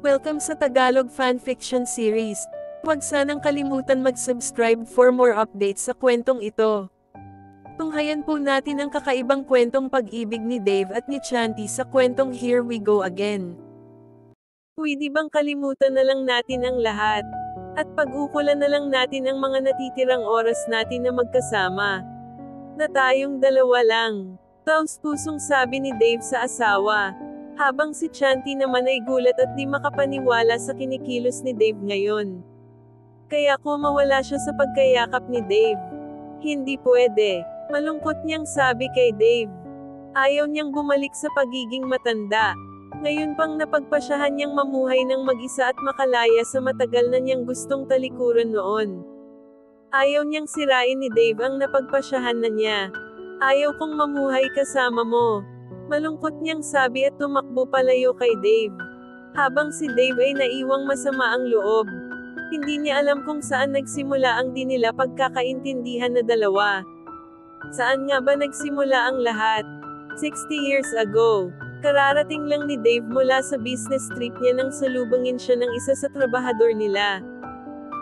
Welcome sa Tagalog Fanfiction Series. Huwag sanang kalimutan mag-subscribe for more updates sa kwentong ito. Tunghayan po natin ang kakaibang kwentong pag-ibig ni Dave at ni Chanty sa kwentong Here We Go Again. Pwede bang kalimutan na lang natin ang lahat? At pag-ukulan na lang natin ang mga natitirang oras natin na magkasama. Na tayong dalawa lang. Taos-pusong sabi ni Dave sa asawa. Habang si Chanty naman ay gulat at di makapaniwala sa kinikilos ni Dave ngayon. Kaya ko mawala siya sa pagkayakap ni Dave. Hindi pwede. Malungkot niyang sabi kay Dave. Ayaw niyang bumalik sa pagiging matanda. Ngayon pang napagpasyahan niyang mamuhay ng mag-isa at makalaya sa matagal na niyang gustong talikuran noon. Ayaw niyang sirain ni Dave ang napagpasyahan na niya. Ayaw kong mamuhay kasama mo. Malungkot niyang sabi at tumakbo palayo kay Dave. Habang si Dave ay naiwang masama ang loob. Hindi niya alam kung saan nagsimula ang di nila pagkakaintindihan na dalawa. Saan nga ba nagsimula ang lahat? 60 years ago. Kararating lang ni Dave mula sa business trip niya nang salubungin siya ng isa sa trabahador nila.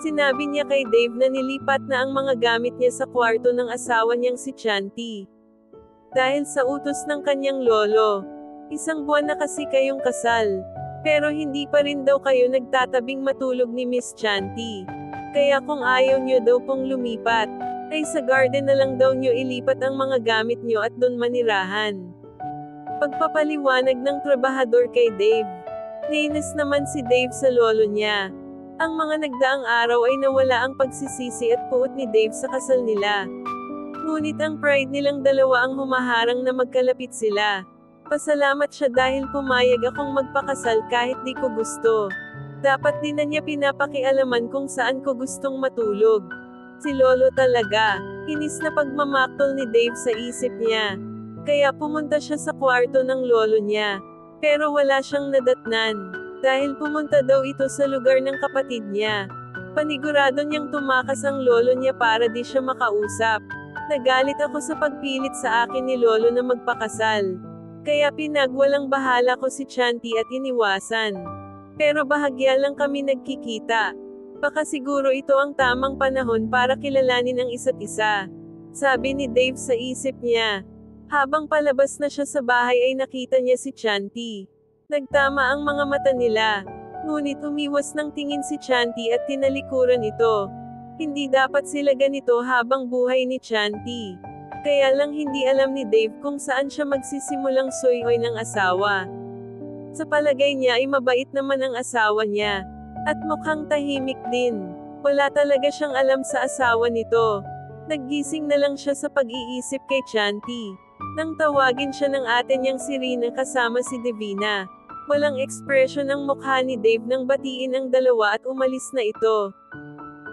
Sinabi niya kay Dave na nilipat na ang mga gamit niya sa kwarto ng asawa niyang si Chanty. Dahil sa utos ng kanyang lolo. Isang buwan na kasi kayong kasal. Pero hindi pa rin daw kayo nagtatabing matulog ni Miss Chanty. Kaya kung ayaw nyo daw pong lumipat, ay sa garden na lang daw nyo ilipat ang mga gamit nyo at doon manirahan. Pagpapaliwanag ng trabahador kay Dave. Nainis naman si Dave sa lolo niya. Ang mga nagdaang araw ay nawala ang pagsisisi at puot ni Dave sa kasal nila. Ngunit ang pride nilang dalawa ang humaharang na magkalapit sila. Pasalamat siya dahil pumayag akong magpakasal kahit di ko gusto. Dapat din na niya pinapakialaman kung saan ko gustong matulog. Si Lolo talaga. Inis na pagmamaktol ni Dave sa isip niya. Kaya pumunta siya sa kwarto ng lolo niya. Pero wala siyang nadatnan. Dahil pumunta daw ito sa lugar ng kapatid niya. Panigurado niyang tumakas ang lolo niya para di siya makausap. Nagalit ako sa pagpilit sa akin ni Lolo na magpakasal. Kaya pinagwalang bahala ko si Chanty at iniwasan. Pero bahagya lang kami nagkikita. Baka siguro ito ang tamang panahon para kilalanin ang isa't isa. Sabi ni Dave sa isip niya. Habang palabas na siya sa bahay ay nakita niya si Chanty. Nagtama ang mga mata nila. Ngunit umiwas ng tingin si Chanty at tinalikuran ito. Hindi dapat sila ganito habang buhay ni Chanty. Kaya lang hindi alam ni Dave kung saan siya magsisimulang soy-oy ng asawa. Sa palagay niya ay mabait naman ang asawa niya. At mukhang tahimik din. Wala talaga siyang alam sa asawa nito. Naggising na lang siya sa pag-iisip kay Chanty. Nang tawagin siya ng ate niyang si Rina kasama si Divina. Walang ekspresyon ang mukha ni Dave nang batiin ang dalawa at umalis na ito.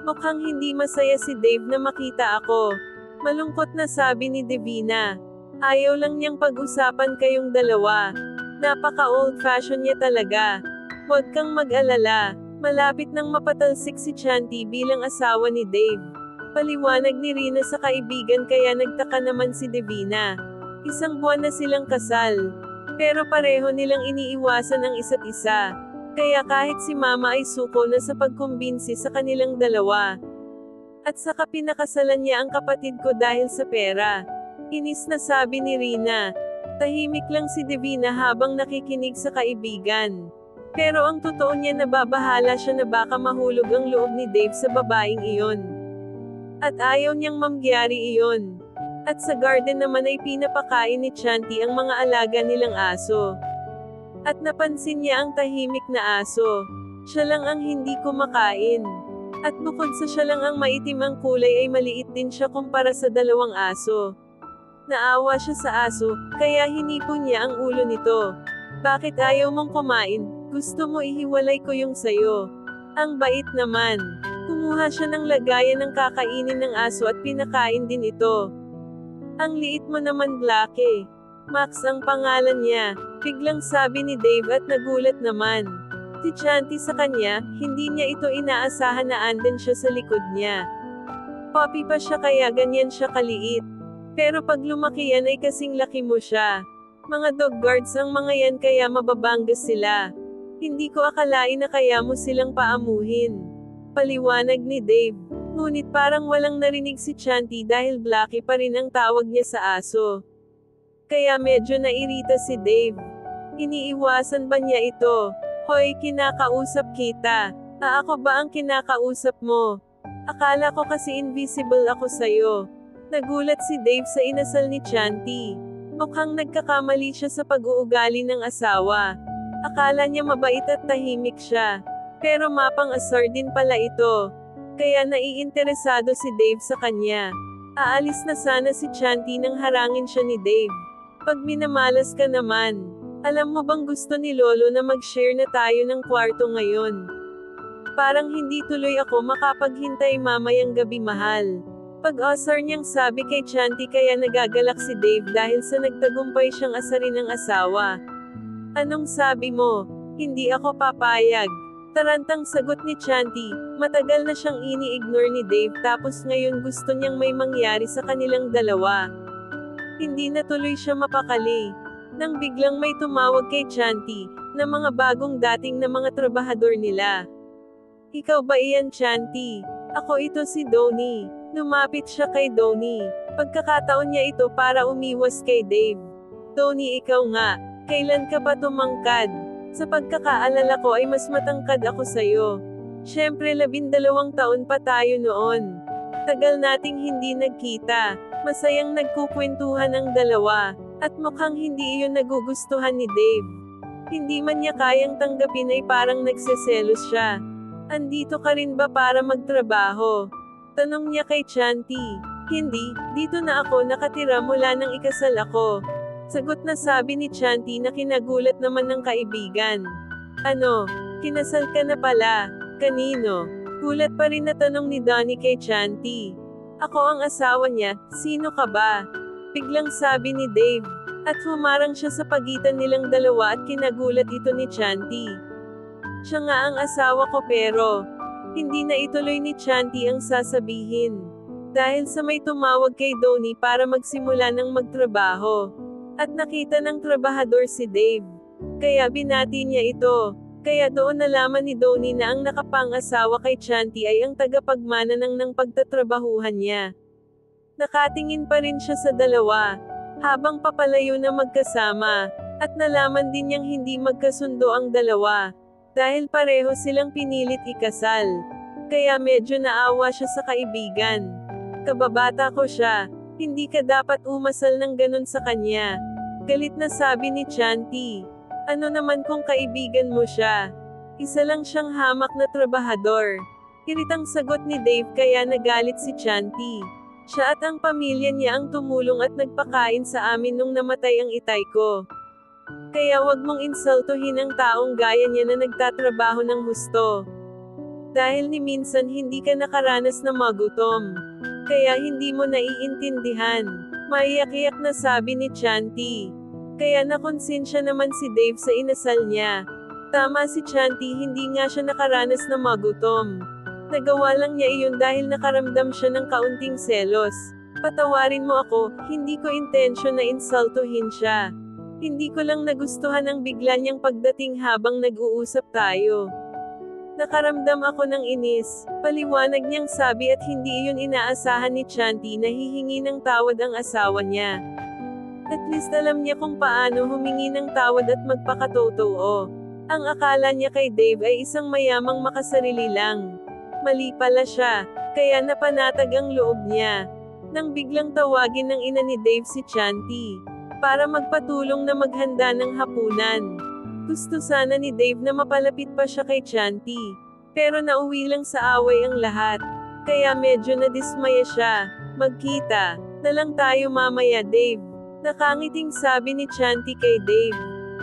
Mukhang hindi masaya si Dave na makita ako. Malungkot na sabi ni Divina. Ayaw lang niyang pag-usapan kayong dalawa. Napaka-old-fashioned niya talaga. Huwag kang mag-alala. Malapit nang mapatalsik si Chanty bilang asawa ni Dave. Paliwanag ni Rina sa kaibigan kaya nagtaka naman si Divina. Isang buwan na silang kasal. Pero pareho nilang iniiwasan ang isa't isa. Kaya kahit si Mama ay suko na sa pagkumbinsi sa kanilang dalawa. At saka pinakasalan niya ang kapatid ko dahil sa pera. Inis na sabi ni Rina. Tahimik lang si Divina habang nakikinig sa kaibigan. Pero ang totoo niya nababahala siya na baka mahulog ang loob ni Dave sa babaeng iyon. At ayaw niyang mangyari iyon. At sa garden naman ay pinapakain ni Chanty ang mga alaga nilang aso. At napansin niya ang tahimik na aso. Siya lang ang hindi kumakain. At bukod sa siya lang ang maitim ang kulay ay maliit din siya kumpara sa dalawang aso. Naawa siya sa aso, kaya hinipon niya ang ulo nito. Bakit ayaw mong kumain? Gusto mo ihiwalay ko yung sayo. Ang bait naman. Kumuha siya ng lagayan ng kakainin ng aso at pinakain din ito. Ang liit mo naman, Blackie. Max ang pangalan niya. Biglang sabi ni Dave at nagulat naman. Si Chanty sa kanya, hindi niya ito inaasahan na andun siya sa likod niya. Puppy pa siya kaya ganyan siya kaliit. Pero pag lumaki yan ay kasing laki mo siya. Mga dog guards ang mga yan kaya mababanggas sila. Hindi ko akalain na kaya mo silang paamuhin. Paliwanag ni Dave. Ngunit parang walang narinig si Chanti dahil Blackie pa rin ang tawag niya sa aso. Kaya medyo nairita si Dave. Iniiwasan ba niya ito? Hoy, kinakausap kita. Ako ba ang kinakausap mo? Akala ko kasi invisible ako sa'yo. Nagulat si Dave sa inasal ni Chanti. Mukhang nagkakamali siya sa pag-uugali ng asawa. Akala niya mabait at tahimik siya. Pero mapang-asar din pala ito. Kaya naiinteresado si Dave sa kanya. Aalis na sana si Chanti nang harangin siya ni Dave. Pag minamalas ka naman. Alam mo bang gusto ni Lolo na mag-share na tayo ng kwarto ngayon? Parang hindi tuloy ako makapaghintay mamayang gabi, mahal. Pag-asar niyang sabi kay Chanti, kaya nagagalak si Dave dahil sa nagtagumpay siyang asarin ng asawa. Anong sabi mo? Hindi ako papayag. Tarantang sagot ni Chanti. Matagal na siyang ini-ignore ni Dave tapos ngayon gusto niyang may mangyari sa kanilang dalawa. Hindi na tuloy siya mapakali. Nang biglang may tumawag kay Chanti, na mga bagong dating na mga trabahador nila. Ikaw ba iyan, Chanti? Ako ito, si Donnie. Lumapit siya kay Donnie. Pagkakataon niya ito para umiwas kay Dave. Donnie, ikaw nga. Kailan ka pa tumangkad? Sa pagkakaalala ko ay mas matangkad ako sa'yo. Siyempre 12 taon pa tayo noon. Tagal nating hindi nagkita. Masayang nagkukwentuhan ang dalawa. At mukhang hindi iyon nagugustuhan ni Dave. Hindi man niya kayang tanggapin ay parang nagseselos siya. Andito ka rin ba para magtrabaho? Tanong niya kay Chanti. Hindi, dito na ako nakatira mula nang ikasal ako. Sagot na sabi ni Chanti na kinagulat naman ng kaibigan. Ano? Kinasal ka na pala? Kanino? Gulat pa rin na tanong ni Donnie kay Chanti. Ako ang asawa niya, sino ka ba? Biglang sabi ni Dave. At humarang siya sa pagitan nilang dalawa at kinagulat ito ni Chanti. Siya nga ang asawa ko, pero hindi na ituloy ni Chanti ang sasabihin. Dahil sa may tumawag kay Donnie para magsimula ng magtrabaho. At nakita ng trabahador si Dave. Kaya binati niya ito. Kaya doon nalaman ni Donnie na ang nakapang-asawa kay Chanti ay ang tagapagmana ng pagtatrabahuhan niya. Nakatingin pa rin siya sa dalawa. Habang papalayo na magkasama. At nalaman din niyang hindi magkasundo ang dalawa. Dahil pareho silang pinilit ikasal. Kaya medyo naawa siya sa kaibigan. Kababata ko siya. Hindi ka dapat umasal ng ganun sa kanya. Galit na sabi ni Chanti. Ano naman kung kaibigan mo siya? Isa lang siyang hamak na trabahador. Iritang sagot ni Dave kaya nagalit si Chanti. Siya at ang pamilya niya ang tumulong at nagpakain sa amin nung namatay ang itay ko. Kaya wag mong insultuhin ang taong gaya niya na nagtatrabaho ng husto. Dahil ni minsan hindi ka nakaranas na magutom. Kaya hindi mo naiintindihan. Maiyak-iyak na sabi ni Chanti. Kaya nakonsensya naman si Dave sa inasal niya. Tama si Chanti, hindi nga siya nakaranas na magutom. Nagawa lang niya iyon dahil nakaramdam siya ng kaunting selos. Patawarin mo ako, hindi ko intensyon na insultuhin siya. Hindi ko lang nagustuhan ang bigla niyang pagdating habang nag-uusap tayo. Nakaramdam ako ng inis, paliwanag niyang sabi at hindi iyon inaasahan ni Chanti na hihingi ng tawad ang asawa niya. At least alam niya kung paano humingi ng tawad at magpakatotoo. Ang akala niya kay Dave ay isang mayamang makasarili lang. Mali pala siya, kaya napanatag ang loob niya. Nang biglang tawagin ng ina ni Dave si Chanti, para magpatulong na maghanda ng hapunan. Gusto sana ni Dave na mapalapit pa siya kay Chanti. Pero nauwi lang sa away ang lahat. Kaya medyo nadismaya siya. Magkita na lang tayo mamaya, Dave. Nakangiting sabi ni Chanti kay Dave.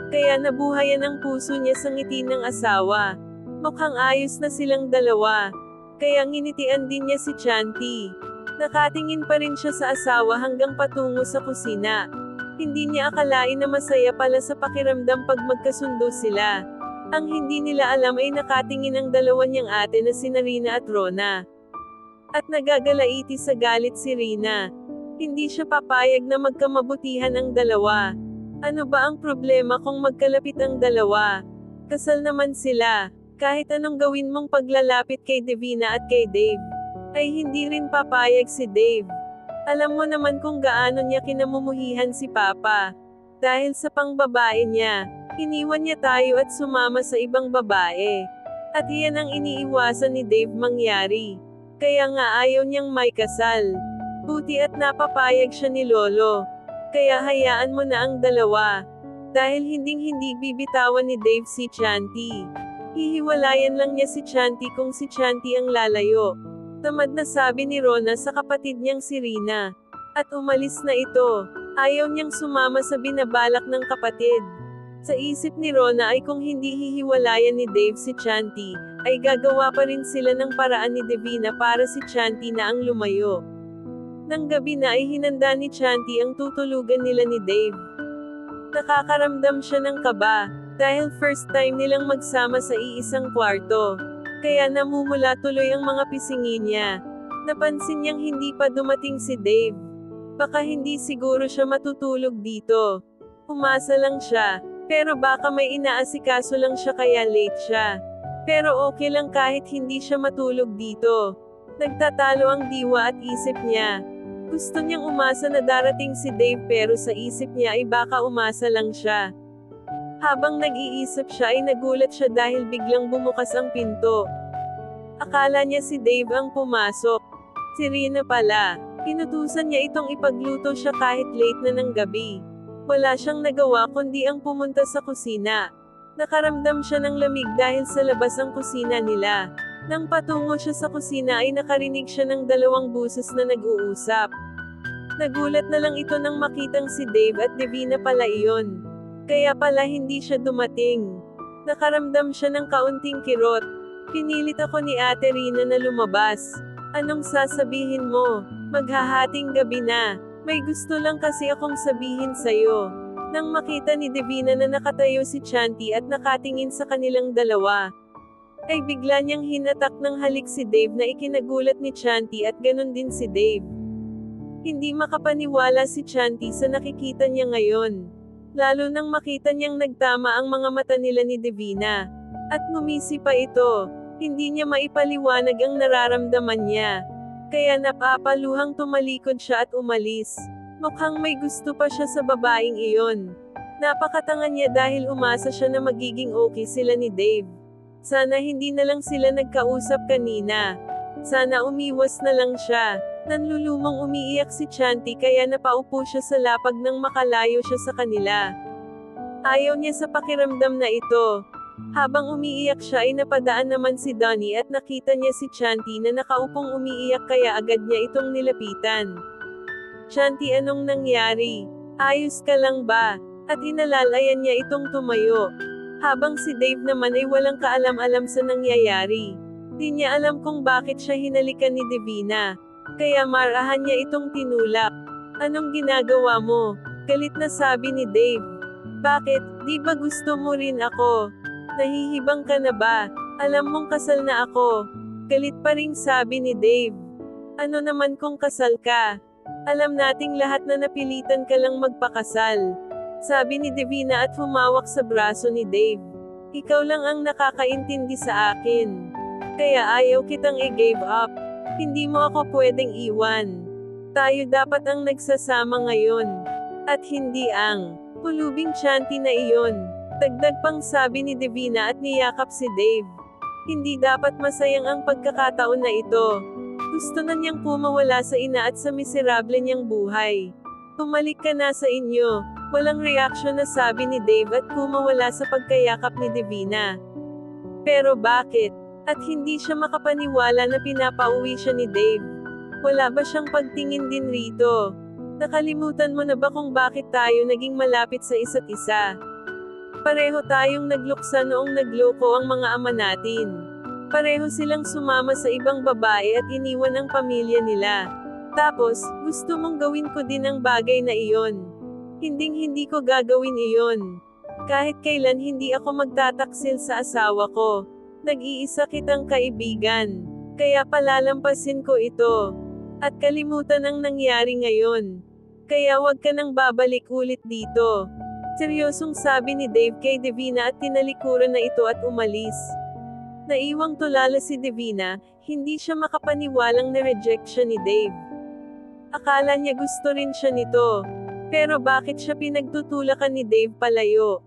Kaya nabuhayan ang puso niya sa ngiti ng asawa. Mukhang ayos na silang dalawa. Kaya nginitian din niya si Chanti. Nakatingin pa rin siya sa asawa hanggang patungo sa kusina. Hindi niya akalain na masaya pala sa pakiramdam pag magkasundo sila. Ang hindi nila alam ay nakatingin ang dalawa niyang ate na sina Rina at Rona. At nagagalaiti sa galit si Rina. Hindi siya papayag na magkamabutihan ang dalawa. Ano ba ang problema kung magkalapit ang dalawa? Kasal naman sila. Kahit anong gawin mong paglalapit kay Divina at kay Dave, ay hindi rin papayag si Dave. Alam mo naman kung gaano niya kinamumuhihan si Papa. Dahil sa pangbabae niya, iniwan niya tayo at sumama sa ibang babae. At iyan ang iniiwasan ni Dave mangyari. Kaya nga ayaw niyang may kasal. Buti at napapayag siya ni Lolo. Kaya hayaan mo na ang dalawa. Dahil hinding-hindi bibitawan ni Dave si Chanti. Hihiwalayan lang niya si Chanti kung si Chanti ang lalayo. Tamad na sabi ni Rona sa kapatid niyang si Rina. At umalis na ito. Ayaw niyang sumama sa binabalak ng kapatid. Sa isip ni Rona ay kung hindi hihiwalayan ni Dave si Chanti, ay gagawa pa rin sila ng paraan ni Divina para si Chanti na ang lumayo. Nang gabi na ay hinanda ni Chanti ang tutulugan nila ni Dave. Nakakaramdam siya ng kaba. Dahil first time nilang magsama sa iisang kwarto. Kaya namumula tuloy ang mga pisingin niya. Napansin niyang hindi pa dumating si Dave. Baka hindi siguro siya matutulog dito. Umasa lang siya. Pero baka may inaasikaso lang siya kaya late siya. Pero okay lang kahit hindi siya matulog dito. Nagtatalo ang diwa at isip niya. Gusto niyang umasa na darating si Dave pero sa isip niya ay baka umasa lang siya. Habang nag-iisip siya ay nagulat siya dahil biglang bumukas ang pinto. Akala niya si Dave ang pumasok. Si Rina pala. Inutusan niya itong ipagluto siya kahit late na ng gabi. Wala siyang nagawa kundi ang pumunta sa kusina. Nakaramdam siya ng lamig dahil sa labas ang kusina nila. Nang patungo siya sa kusina ay nakarinig siya ng dalawang buses na nag-uusap. Nagulat na lang ito nang makitang si Dave at Divina pala iyon. Kaya pala hindi siya dumating. Nakaramdam siya ng kaunting kirot. Pinilit ako ni Ate Rina na lumabas. Anong sasabihin mo? Maghahating gabi na. May gusto lang kasi akong sabihin sa'yo. Nang makita ni Divina na nakatayo si Chanti at nakatingin sa kanilang dalawa, ay bigla niyang hinatak ng halik si Dave na ikinagulat ni Chanti at ganun din si Dave. Hindi makapaniwala si Chanti sa nakikita niya ngayon. Lalo nang makita niyang nagtama ang mga mata nila ni Divina. At ngumisi pa ito. Hindi niya maipaliwanag ang nararamdaman niya. Kaya napapaluhang tumalikod siya at umalis. Mukhang may gusto pa siya sa babaeng iyon. Napakatanga niya dahil umasa siya na magiging okay sila ni Dave. Sana hindi na lang sila nagkausap kanina. Sana umiwas na lang siya. Nanlulumang umiiyak si Chanti kaya napaupo siya sa lapag nang makalayo siya sa kanila. Ayaw niya sa pakiramdam na ito. Habang umiiyak siya ay napadaan naman si Donnie at nakita niya si Chanti na nakaupong umiiyak kaya agad niya itong nilapitan. Chanti, anong nangyari? Ayos ka lang ba? At inalalayan niya itong tumayo. Habang si Dave naman ay walang kaalam-alam sa nangyayari. Di niya alam kung bakit siya hinalikan ni Divina. Kaya marahan niya itong tinulak. Anong ginagawa mo? Galit na sabi ni Dave. Bakit, di ba gusto mo rin ako? Nahihibang ka na ba? Alam mong kasal na ako. Galit pa ring sabi ni Dave. Ano naman kung kasal ka? Alam nating lahat na napilitan ka lang magpakasal. Sabi ni Divina at humawak sa braso ni Dave. Ikaw lang ang nakakaintindi sa akin. Kaya ayaw kitang i-give up. Hindi mo ako pwedeng iwan. Tayo dapat ang nagsasama ngayon. At hindi ang pulubing Chanti na iyon. Dagdag pang sabi ni Divina at niyakap si Dave. Hindi dapat masayang ang pagkakataon na ito. Gusto na niyang pumawala sa ina at sa miserable niyang buhay. Tumalik ka na sa inyo. Walang reaksyon na sabi ni Dave at pumawala sa pagkayakap ni Divina. Pero bakit? At hindi siya makapaniwala na pinapauwi siya ni Dave. Wala ba siyang pagtingin din rito? Nakalimutan mo na ba kung bakit tayo naging malapit sa isa't isa? Pareho tayong nagluksa noong nagloko ang mga ama natin. Pareho silang sumama sa ibang babae at iniwan ang pamilya nila. Tapos, gusto mong gawin ko din ang bagay na iyon. Hinding-hindi ko gagawin iyon. Kahit kailan hindi ako magtataksil sa asawa ko. Nag-iisa kitang kaibigan. Kaya palalampasin ko ito. At kalimutan ang nangyari ngayon. Kaya wag ka nang babalik ulit dito. Seryosong sabi ni Dave kay Divina at tinalikuran na ito at umalis. Naiwang tulala si Divina, hindi siya makapaniwalang na-reject siya ni Dave. Akala niya gusto rin siya nito. Pero bakit siya pinagtutulakan ni Dave palayo?